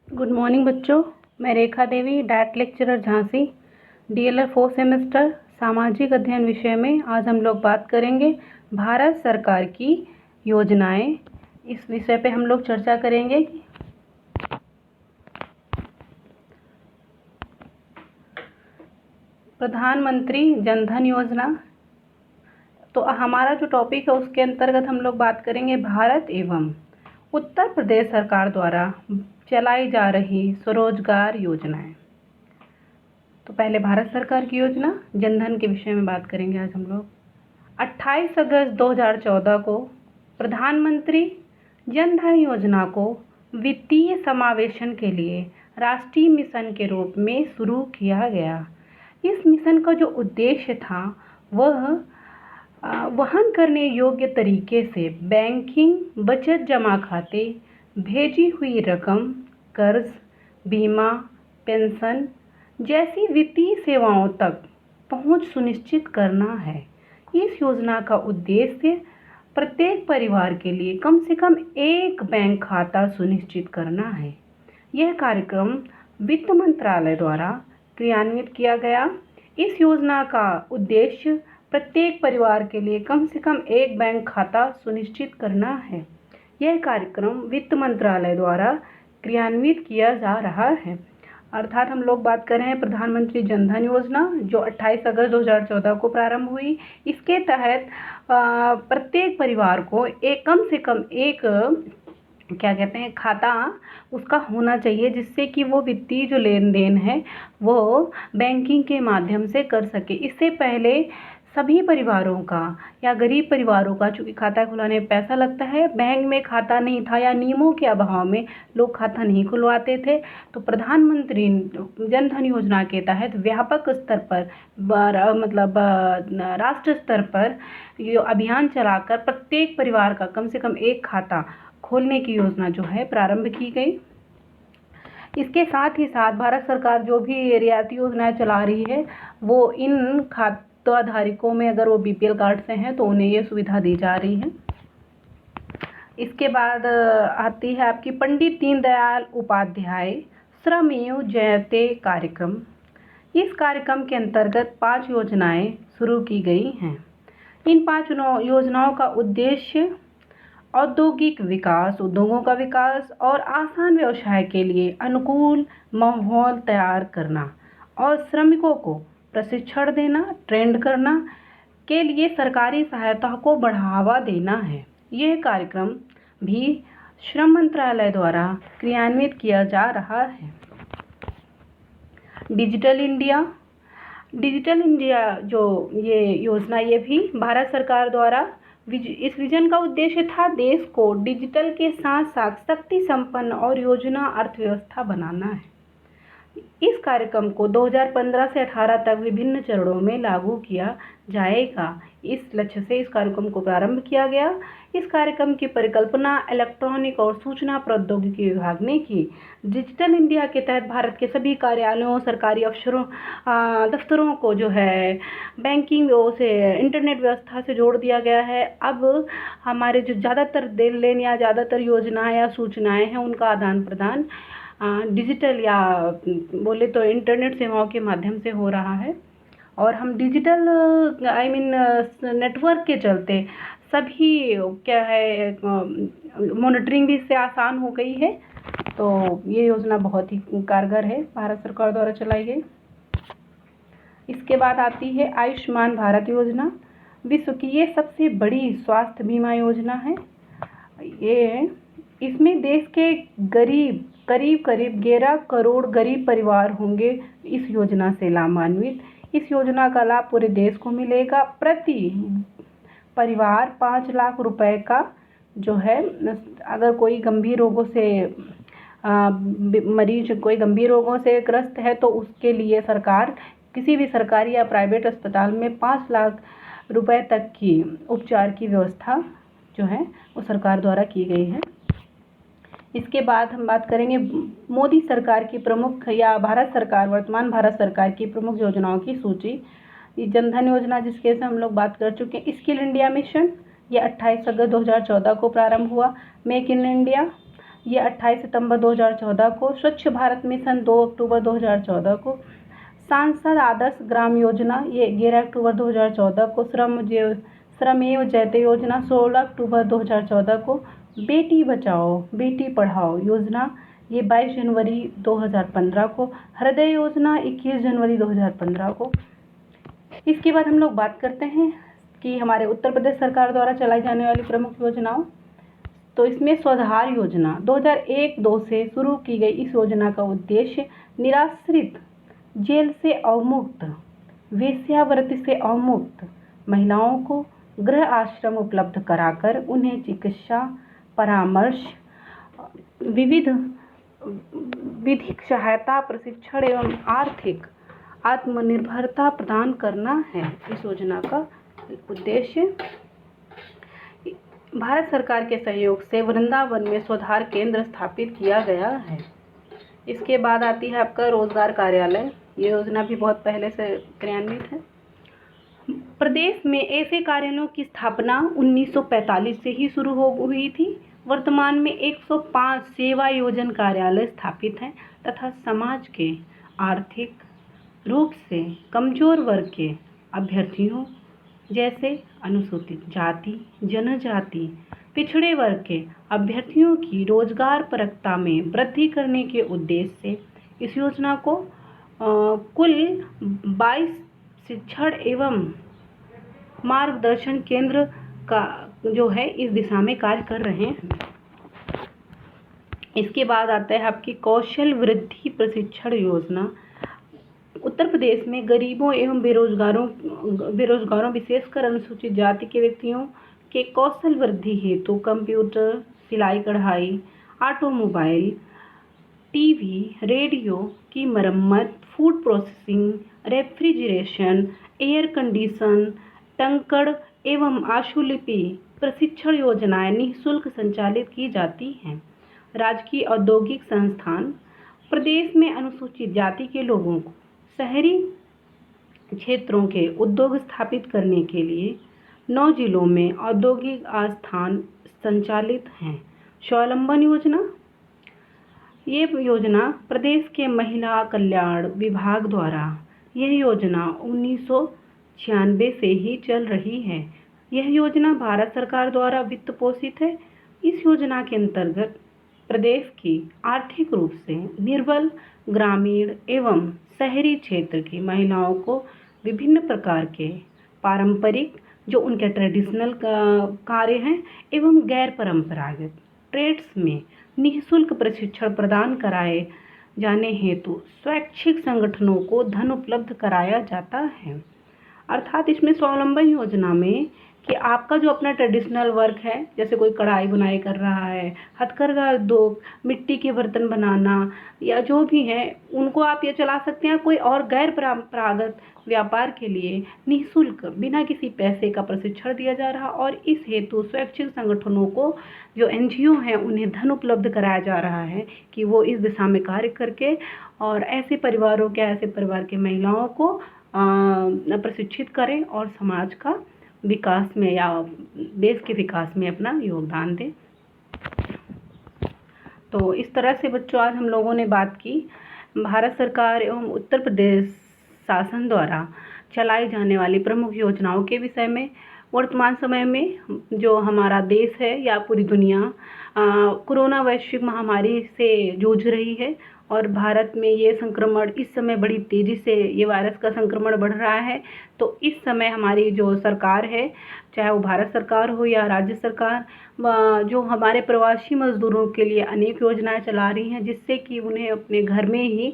Good morning बच्चों। मैं Rekha Devi, DIET lecturer Jhansi, DElEd 4th semester, सामाजिक अध्ययन विषय में आज हम लोग बात करेंगे भारत सरकार की योजनाएं। इस विषय पे हम लोग चर्चा करेंगे। प्रधानमंत्री जन धन योजना, तो हमारा जो टॉपिक है उसके अंतर्गत हम लोग बात करेंगे भारत एवं उत्तर प्रदेश सरकार द्वारा चलाई जा रही स्वरोजगार योजनाएं। तो पहले भारत सरकार की योजना जनधन के विषय में बात करेंगे आज हम लोग। 28 अगस्त 2014 को प्रधानमंत्री जन धन योजना को वित्तीय समावेशन के लिए राष्ट्रीय मिशन के रूप में शुरू किया गया। इस मिशन का जो उद्देश्य था वह वहन करने योग्य तरीके से बैंकिंग, बचत जमा खाते, भेजी हुई रकम, कर्ज, बीमा, पेंशन जैसी वित्तीय सेवाओं तक पहुंच सुनिश्चित करना है। इस योजना का उद्देश्य प्रत्येक परिवार के लिए कम से कम एक बैंक खाता सुनिश्चित करना है। यह कार्यक्रम वित्त मंत्रालय द्वारा क्रियान्वित किया गया। इस योजना का उद्देश्य प्रत्येक परिवार के लिए कम से कम एक बैंक खाता सुनिश्चित करना है। यह कार्यक्रम वित्त मंत्रालय द्वारा क्रियान्वित किया जा रहा है। अर्थात हम लोग बात कर रहे हैं प्रधानमंत्री जन धन योजना जो 28 अगस्त 2014 को प्रारंभ हुई। इसके तहत प्रत्येक परिवार को कम से कम एक खाता उसका होना चाहिए, जिससे कि वो वित्तीय जो लेन देन है वो बैंकिंग के माध्यम से कर सके। इससे पहले सभी परिवारों का या गरीब परिवारों का, चूँकि खाता खुलाने में पैसा लगता है, बैंक में खाता नहीं था या नियमों के अभाव में लोग खाता नहीं खुलवाते थे। तो प्रधानमंत्री जन धन योजना के तहत व्यापक स्तर पर राष्ट्र स्तर पर ये अभियान चलाकर प्रत्येक परिवार का कम से कम एक खाता खोलने की योजना जो है प्रारंभ की गई। इसके साथ ही साथ भारत सरकार जो भी रियायती योजनाएं चला रही है वो इन खाताधारकों में, अगर वो बीपीएल कार्ड से हैं तो उन्हें ये सुविधा दी जा रही है। इसके बाद आती है आपकी पंडित दीनदयाल उपाध्याय श्रमेव जयते कार्यक्रम। इस कार्यक्रम के अंतर्गत 5 योजनाएं शुरू की गई हैं। इन 5 योजनाओं का उद्देश्य औद्योगिक विकास, उद्योगों का विकास और आसान व्यवसाय के लिए अनुकूल माहौल तैयार करना और श्रमिकों को प्रशिक्षण देना, ट्रेंड करना के लिए सरकारी सहायता को बढ़ावा देना है। यह कार्यक्रम भी श्रम मंत्रालय द्वारा क्रियान्वित किया जा रहा है। डिजिटल इंडिया जो ये योजना, ये भी भारत सरकार द्वारा, इस विजन का उद्देश्य था देश को डिजिटल के साथ साथ शक्ति संपन्न और योजना अर्थव्यवस्था बनाना है। इस कार्यक्रम को 2015 से 18 तक विभिन्न चरणों में लागू किया जाएगा। इस लक्ष्य से इस कार्यक्रम को प्रारंभ किया गया। इस कार्यक्रम की परिकल्पना इलेक्ट्रॉनिक और सूचना प्रौद्योगिकी विभाग ने की। डिजिटल इंडिया के तहत भारत के सभी कार्यालयों, सरकारी अफसरों, दफ्तरों को जो है बैंकिंग से इंटरनेट व्यवस्था से जोड़ दिया गया है। अब हमारे जो ज़्यादातर देन या ज़्यादातर योजनाएं या सूचनाएं हैं उनका आदान प्रदान डिजिटल या बोले तो इंटरनेट सेवाओं के माध्यम से हो रहा है। और हम डिजिटल नेटवर्क के चलते सभी मॉनिटरिंग भी इससे आसान हो गई है। तो ये योजना बहुत ही कारगर है, भारत सरकार द्वारा चलाई गई। इसके बाद आती है आयुष्मान भारत योजना। विश्व की ये सबसे बड़ी स्वास्थ्य बीमा योजना है। इसमें देश के करीब 11 करोड़ गरीब परिवार होंगे इस योजना से लाभान्वित। इस योजना का लाभ पूरे देश को मिलेगा। प्रति परिवार 5 लाख रुपए का जो है, अगर कोई गंभीर रोगों से मरीज कोई गंभीर रोगों से ग्रस्त है तो उसके लिए सरकार किसी भी सरकारी या प्राइवेट अस्पताल में 5 लाख रुपए तक की उपचार की व्यवस्था जो है वो सरकार द्वारा की गई है। इसके बाद हम बात करेंगे मोदी सरकार की प्रमुख या वर्तमान भारत सरकार की प्रमुख योजनाओं की सूची। ये जन धन योजना जिसके से हम लोग बात कर चुके हैं। स्किल इंडिया मिशन, ये 28 अगस्त 2014 को प्रारंभ हुआ। मेक इन इंडिया, ये 28 सितंबर 2014 को, स्वच्छ भारत मिशन 2 अक्टूबर 2014 को, सांसद आदर्श ग्राम योजना ये 11 अक्टूबर 2014 को, श्रमेव जयते योजना 16 अक्टूबर 2014 को, बेटी बचाओ बेटी पढ़ाओ योजना ये 22 जनवरी 2015 को, हृदय योजना 21 जनवरी 2015 को। इसके बाद हम लोग बात करते हैं कि हमारे उत्तर प्रदेश सरकार द्वारा चलाई जाने वाली प्रमुख योजनाओं। तो इसमें स्वाधार योजना 2001-2 से शुरू की गई इस योजना का उद्देश्य निराश्रित, जेल से अवमुक्त, वेश्यावृत्ति से अवमुक्त महिलाओं को गृह आश्रम उपलब्ध कराकर उन्हें चिकित्सा परामर्श, विधिक सहायता, प्रशिक्षण एवं आर्थिक आत्मनिर्भरता प्रदान करना है। इस योजना का उद्देश्य भारत सरकार के सहयोग से वृंदावन में स्वाधार केंद्र स्थापित किया गया है। इसके बाद आती है आपका रोजगार कार्यालय। ये योजना भी बहुत पहले से क्रियान्वित है। प्रदेश में ऐसे कार्यालयों की स्थापना 1945 से ही शुरू हुई थी। वर्तमान में 105 सेवा योजन कार्यालय स्थापित हैं तथा समाज के आर्थिक रूप से कमजोर वर्ग के अभ्यर्थियों जैसे अनुसूचित जाति, जनजाति, पिछड़े वर्ग के अभ्यर्थियों की रोजगार परकता में वृद्धि करने के उद्देश्य से इस योजना को कुल 22 शिक्षण एवं मार्गदर्शन केंद्र का जो है इस दिशा में कार्य कर रहे हैं। इसके बाद आता है आपकी कौशल वृद्धि प्रशिक्षण योजना। उत्तर प्रदेश में गरीबों एवं बेरोजगारों विशेषकर अनुसूचित जाति के व्यक्तियों के कौशल वृद्धि हेतु कंप्यूटर, सिलाई कढ़ाई, ऑटोमोबाइल, टीवी, रेडियो की मरम्मत, food processing, refrigeration, air condition, टंकड़ एवं आशुलिपि प्रशिक्षण योजनाएं निःशुल्क संचालित की जाती हैं। राजकीय औद्योगिक संस्थान प्रदेश में अनुसूचित जाति के लोगों को शहरी क्षेत्रों के उद्योग स्थापित करने के लिए 9 जिलों में औद्योगिक आस्थान संचालित हैं। स्वावलंबन योजना, ये योजना प्रदेश के महिला कल्याण विभाग द्वारा यह योजना 1996 से ही चल रही है। यह योजना भारत सरकार द्वारा वित्त पोषित है। इस योजना के अंतर्गत प्रदेश की आर्थिक रूप से निर्बल ग्रामीण एवं शहरी क्षेत्र की महिलाओं को विभिन्न प्रकार के पारंपरिक जो उनके ट्रेडिशनल कार्य हैं एवं गैर परंपरागत ट्रेड्स में निःशुल्क प्रशिक्षण प्रदान कराए जाने हेतु स्वैच्छिक संगठनों को धन उपलब्ध कराया जाता है। अर्थात इसमें स्वावलंबन योजना में कि आपका जो अपना ट्रेडिशनल वर्क है, जैसे कोई कढ़ाई बुनाई कर रहा है, हथकरघा उद्योग, मिट्टी के बर्तन बनाना या जो भी है, उनको आप ये चला सकते हैं। कोई और गैर परंपरागत व्यापार के लिए निःशुल्क बिना किसी पैसे का प्रशिक्षण दिया जा रहा और इस हेतु स्वैच्छिक संगठनों को जो NGO हैं उन्हें धन उपलब्ध कराया जा रहा है कि वो इस दिशा में कार्य करके और ऐसे परिवार के महिलाओं को प्रशिक्षित करें और समाज का विकास में या देश के विकास में अपना योगदान दें। तो इस तरह से बच्चों आज हम लोगों ने बात की भारत सरकार एवं उत्तर प्रदेश शासन द्वारा चलाई जाने वाली प्रमुख योजनाओं के विषय में। वर्तमान समय में जो हमारा देश है या पूरी दुनिया कोरोना वैश्विक महामारी से जूझ रही है और भारत में ये संक्रमण इस समय बड़ी तेज़ी से ये वायरस का संक्रमण बढ़ रहा है। तो इस समय हमारी जो सरकार है, चाहे वो भारत सरकार हो या राज्य सरकार, जो हमारे प्रवासी मजदूरों के लिए अनेक योजनाएं चला रही हैं जिससे कि उन्हें अपने घर में ही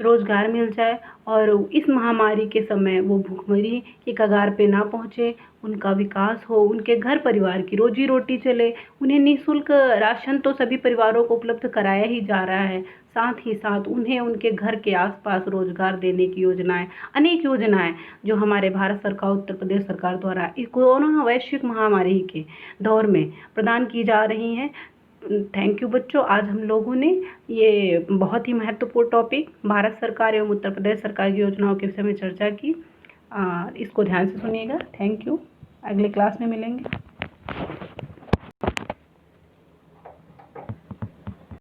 रोज़गार मिल जाए और इस महामारी के समय वो भूखमरी की कगार पे ना पहुँचे, उनका विकास हो, उनके घर परिवार की रोजी रोटी चले। उन्हें निःशुल्क राशन तो सभी परिवारों को उपलब्ध कराया ही जा रहा है, साथ ही साथ उन्हें उनके घर के आसपास रोजगार देने की योजनाएं, अनेक योजनाएं जो हमारे भारत सरकार उत्तर प्रदेश सरकार द्वारा इस कोरोना वैश्विक महामारी के दौर में प्रदान की जा रही हैं। थैंक यू बच्चों। आज हम लोगों ने ये बहुत ही महत्वपूर्ण टॉपिक भारत सरकार एवं उत्तर प्रदेश सरकार की योजनाओं के विषय में चर्चा की। इसको ध्यान से सुनिएगा। Thank you. अगले क्लास में मिलेंगे।